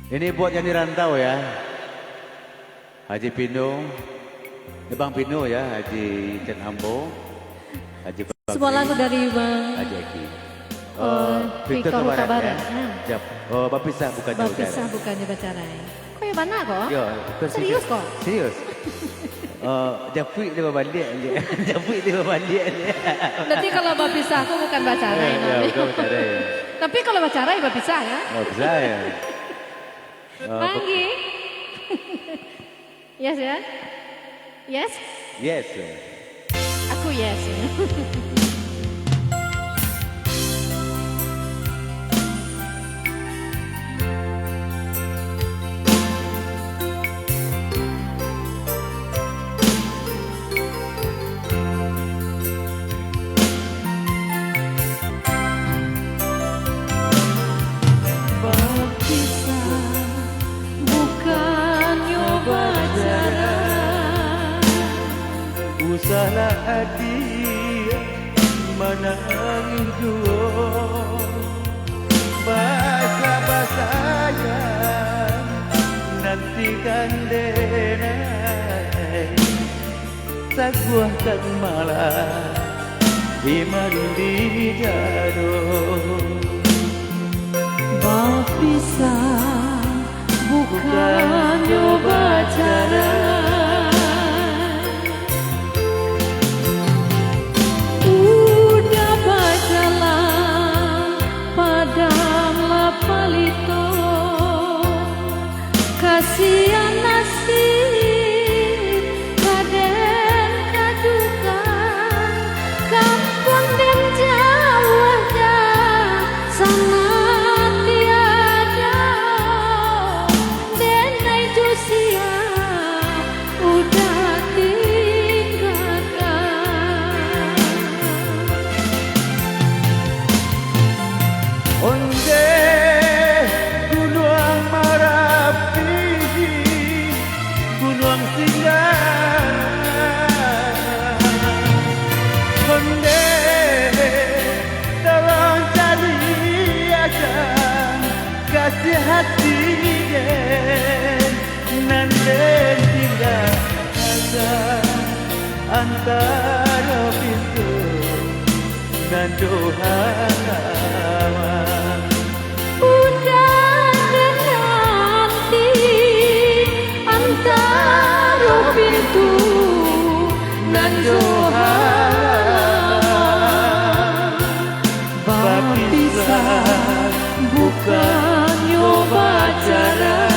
Ini buat yang di rantau ya. Haji Pino, Bang Pino ya, Haji Cen Ambo, Haji Bang. Sebuah lagu dari Bang Haji Eki. Victor Huta Barat. Ya. Oh, Bapisa bukan Jawa Barat. Bapisa bukan Jawa Barat. Kok ya mana kok? Yo, Serius kok? Serius. Japui dia balik aja. Japui dia balik aja. Berarti kalau Bapisa aku bukan Bacara ya, Ya, bukan Bacara ya. Tapi kalau Bacara ya Bapisa ya. Oh, bisa ya. Panggi. Yes ya? Yes? Yes. Aku yes ya. Usahlah hati menangis dua bahasa-bahasanya nantikan denai saguahkan malam iman di jadul Bapisa bukan nyoba cara. Kasihan nasib kaden kaduka kampung dan jauh dah sangat tiada dan itu siap udah tinggalkan onde Gunung Singgah Konde tolong cari aja kasih hati nanden tinggal aja antara pintu dan doa pintu nan Johan Bapisa bukan nyoba cara.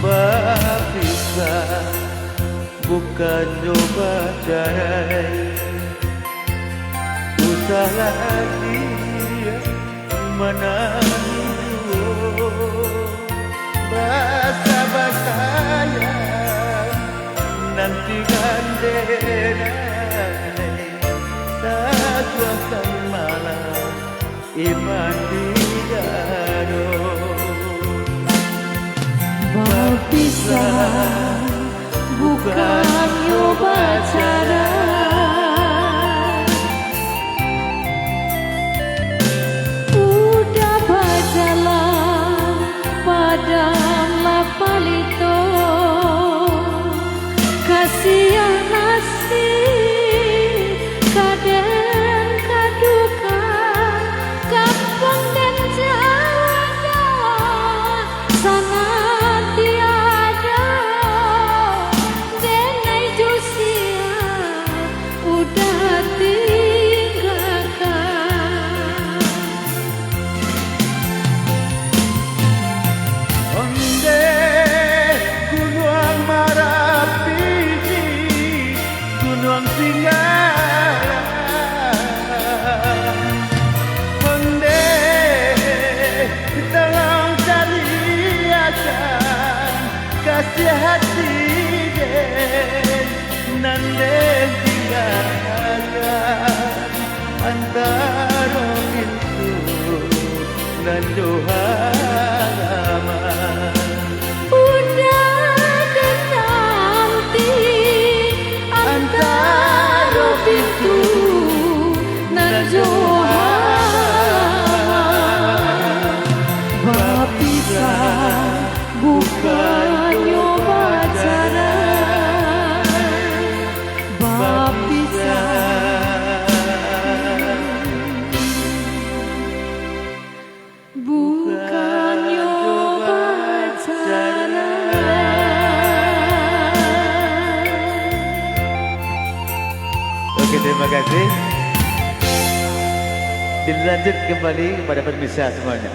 Bapisa bukan coba jarai usahlah dia menangis bahasa-bahasanya nantikan denai saguahkan malam iman di jadul Bapisa bukan nyoba cara. Udah berjalan padamlah palito kasihan nasib kaden kaduka kampung dan Jawa sangat tiada dan ketinggalan. Onde tolong cariakan kasih hati den nanden tinggalkan antara pintu dan halaman. Udah dan nanti antara pintu nan halaman. Berpisah bukan nyoba cara. Bukan nyoba cara. Oke, terima kasih. Dilanjut kembali kepada pemirsa semuanya.